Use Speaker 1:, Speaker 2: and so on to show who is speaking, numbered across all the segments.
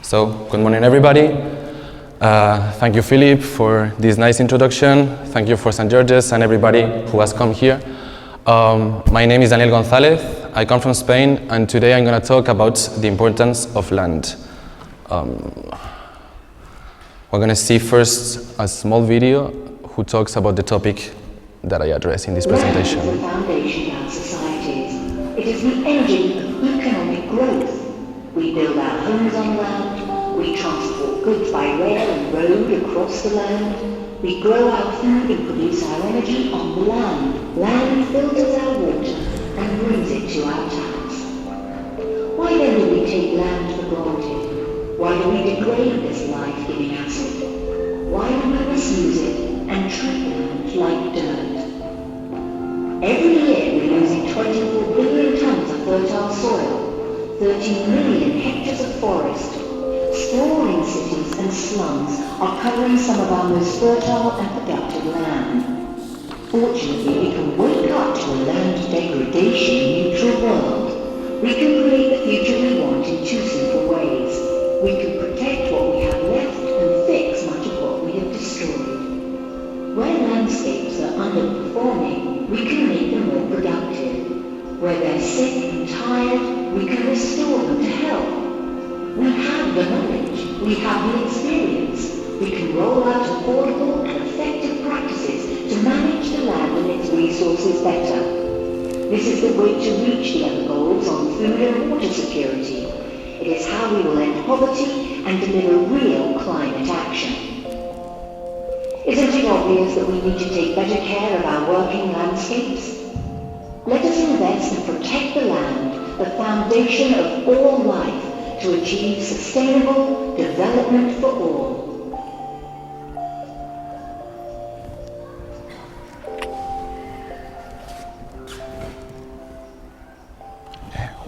Speaker 1: So, good morning everybody. Thank you, Philip, for this nice introduction. Thank you for St. George's and everybody who has come here. My name is Daniel González. I come from Spain, and today I'm going to talk about the importance of land. We're going to see first a small video who talks about the topic that I address in this presentation.
Speaker 2: Land is the foundation of our societies. It is the engine of economic growth. We build our homes on land, we transport goods by rail and road across the land, we grow our food and produce our energy on the land. Land filters our water and brings it to our taps. Why then do we take land for granted? Why do we degrade this life-giving asset? Why do we misuse it and treat land like dirt? Every year we're losing 24 billion tons of fertile soil, 13 million hectares of forest. Sprawling cities and slums are covering some of our most fertile and productive land. Fortunately, we can wake up to a land degradation-neutral world. We can create the future we want in two simple ways. We can protect what we have left and fix much of what we have destroyed. Where landscapes are underperforming, we can make them more productive. Where they're sick and tired, we can restore them to health. We have the knowledge, we have the experience. We can roll out affordable and effective practices to manage the land and its resources better. This is the way to reach the other goals on food and water security. It is how we will end poverty and deliver real climate action. Isn't it obvious that we need to take better care of our working landscapes? Let us invest and protect the land, the foundation of all life, to achieve sustainable development for all.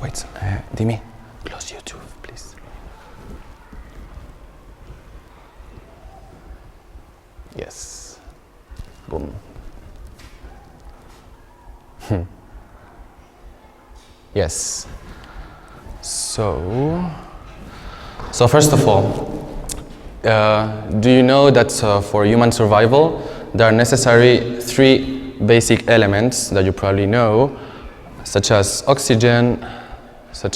Speaker 1: Wait, Dimi, close YouTube, please. Yes. Boom. Yes. So first of all, do you know that for human survival, there are necessary 3 basic elements that you probably know, such as oxygen, can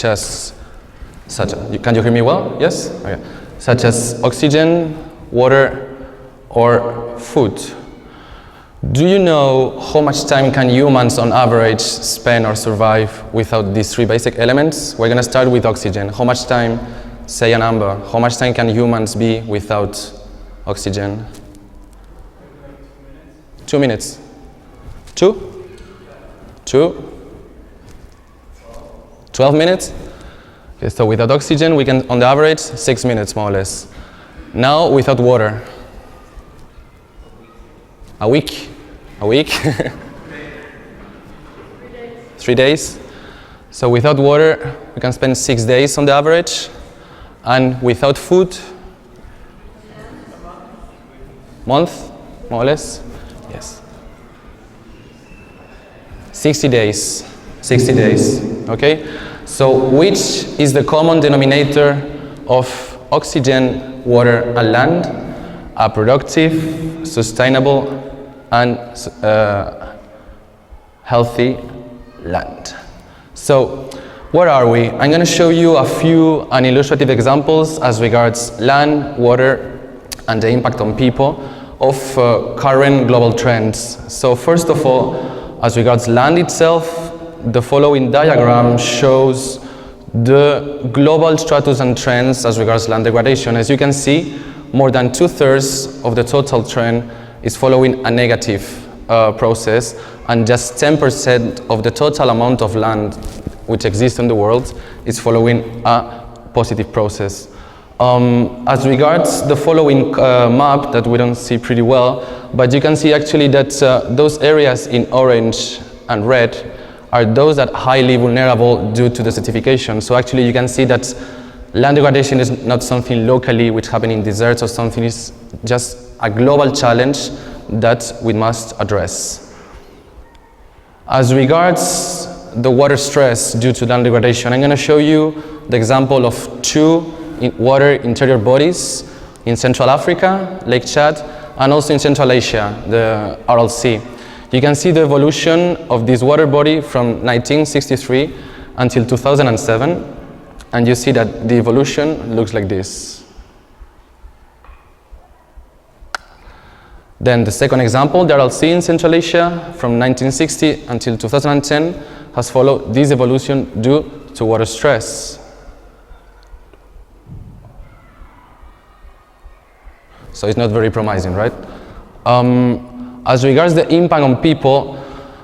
Speaker 1: you hear me well? Yes? Okay. Such as oxygen, water, or food. Do you know how much time can humans on average spend or survive without these 3 basic elements? We're going to start with oxygen. How much time, say a number, how much time can humans be without oxygen? 2 minutes. 2? 12 minutes? Okay, so without oxygen we can, on the average, 6 minutes more or less. Now without water. A week? 3 days. So without water, we can spend 6 days on the average. And without food, month, more or less? Yes. 60 days, okay? So which is the common denominator of oxygen, water, and land? A productive, sustainable, and healthy land. So, where are we? I'm going to show you a few illustrative examples as regards land, water, and the impact on people of current global trends. So, first of all, as regards land itself, the following diagram shows the global status and trends as regards land degradation. As you can see, more than 2/3 of the total trend is following a negative process, and just 10% of the total amount of land which exists in the world is following a positive process. As regards the following map that we don't see pretty well, but you can see actually that those areas in orange and red are those that are highly vulnerable due to desertification. So actually you can see that land degradation is not something locally which happens in deserts or something, is just a global challenge that we must address. As regards the water stress due to land degradation, I'm going to show you the example of 2 water interior bodies in Central Africa, Lake Chad, and also in Central Asia, the Aral Sea. You can see the evolution of this water body from 1963 until 2007, and you see that the evolution looks like this. Then the second example, the Aral Sea in Central Asia from 1960 until 2010 has followed this evolution due to water stress. So it's not very promising, right? As regards the impact on people,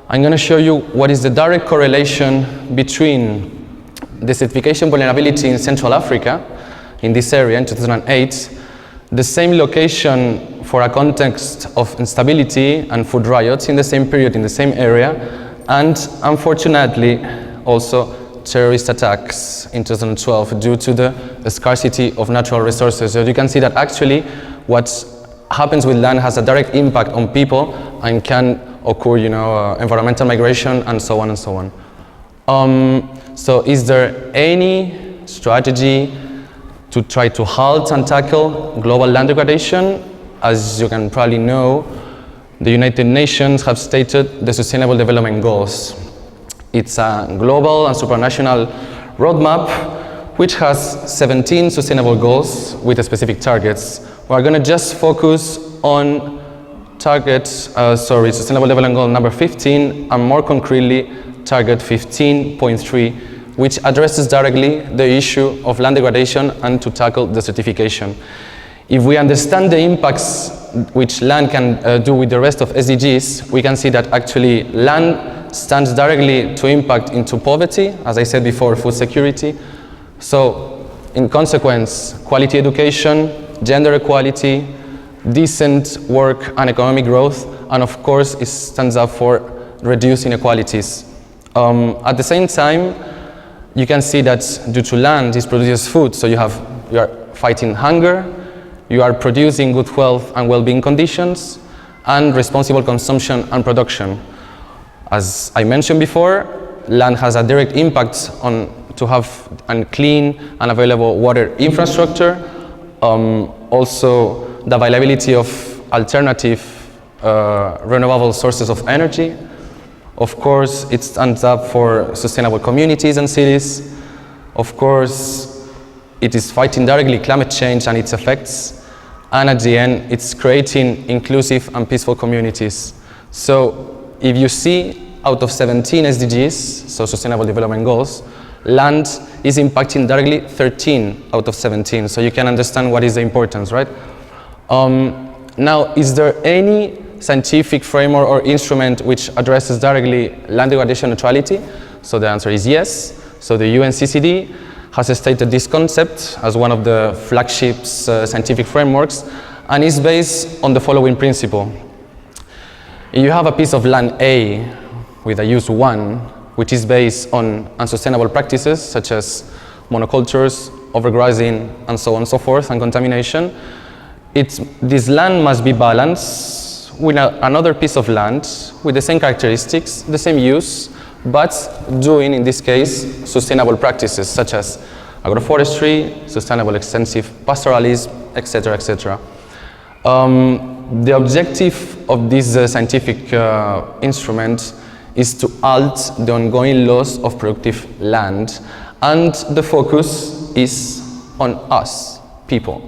Speaker 1: I'm going to show you what is the direct correlation between desertification vulnerability in Central Africa, in this area in 2008, the same location for a context of instability and food riots in the same period in the same area, and unfortunately also terrorist attacks in 2012 due to the scarcity of natural resources. So you can see that actually what happens with land has a direct impact on people and can occur, environmental migration and so on and so on. So is there any strategy to try to halt and tackle global land degradation? As you can probably know, the United Nations have stated the Sustainable Development Goals. It's a global and supranational roadmap which has 17 sustainable goals with specific targets. We're going to just focus on Sustainable Development Goal number 15, and more concretely, target 15.3, which addresses directly the issue of land degradation and to tackle desertification. If we understand the impacts which land can do with the rest of SDGs, we can see that actually land stands directly to impact into poverty, as I said before, food security. So, in consequence, quality education, gender equality, decent work and economic growth, and of course it stands up for reducing inequalities. At the same time, you can see that due to land, it produces food, so you are fighting hunger, you are producing good health and well-being conditions, and responsible consumption and production. As I mentioned before, land has a direct impact on to have a clean and available water infrastructure, also the availability of alternative renewable sources of energy. Of course, it stands up for sustainable communities and cities. Of course, it is fighting directly climate change and its effects. And at the end, it's creating inclusive and peaceful communities. So if you see out of 17 SDGs, so Sustainable Development Goals, land is impacting directly 13 out of 17. So you can understand what is the importance, right? Now, is there any scientific framework or instrument which addresses directly land degradation neutrality? So the answer is yes. So the UNCCD has stated this concept as one of the flagship scientific frameworks, and is based on the following principle. You have a piece of land A with a use 1, which is based on unsustainable practices such as monocultures, overgrazing, and so on and so forth, and contamination. This land must be balanced with another piece of land with the same characteristics, the same use, but doing, in this case, sustainable practices such as agroforestry, sustainable extensive pastoralism, etc., etc. The objective of this scientific instrument is to halt the ongoing loss of productive land, and the focus is on us, people,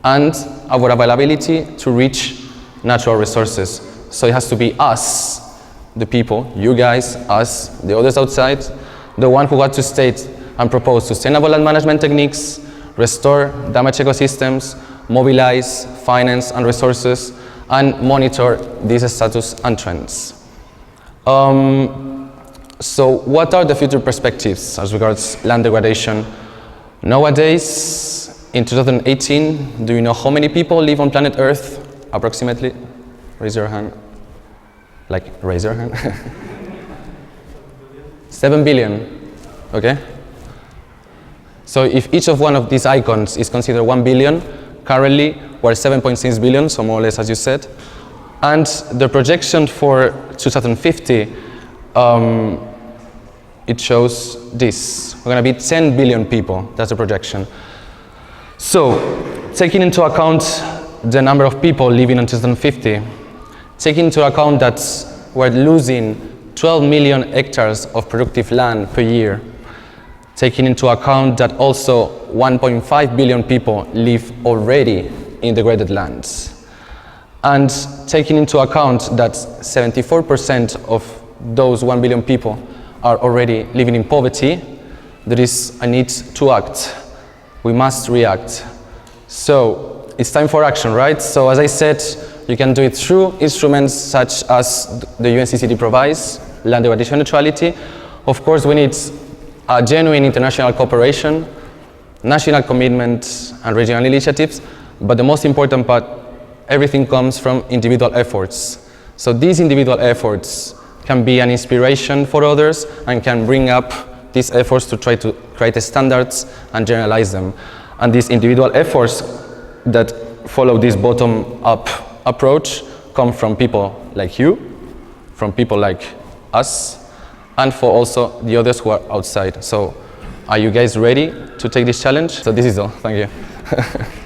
Speaker 1: and our availability to reach natural resources. So it has to be us, the people, you guys, us, the others outside, the one who got to state and propose sustainable land management techniques, restore damaged ecosystems, mobilize, finance and resources, and monitor these status and trends. So what are the future perspectives as regards land degradation? Nowadays, in 2018, do you know how many people live on planet Earth, approximately? Raise your hand. Raise your hand. 7 billion, okay? So if each of one of these icons is considered 1 billion, currently we're 7.6 billion, so more or less as you said. And the projection for 2050, it shows this. We're going to be 10 billion people. That's the projection. So, taking into account the number of people living in 2050, taking into account that we're losing 12 million hectares of productive land per year, taking into account that also 1.5 billion people live already in degraded lands, and taking into account that 74% of those 1 billion people are already living in poverty, there is a need to act. We must react. So it's time for action, right? So as I said, you can do it through instruments such as the UNCCD provides, land degradation neutrality. Of course, we need a genuine international cooperation, national commitment, and regional initiatives. But the most important part, everything comes from individual efforts. So these individual efforts can be an inspiration for others and can bring up these efforts to try to create the standards and generalize them. And these individual efforts that follow this bottom-up approach come from people like you, from people like us, and for also the others who are outside. So are you guys ready to take this challenge? So this is all. Thank you.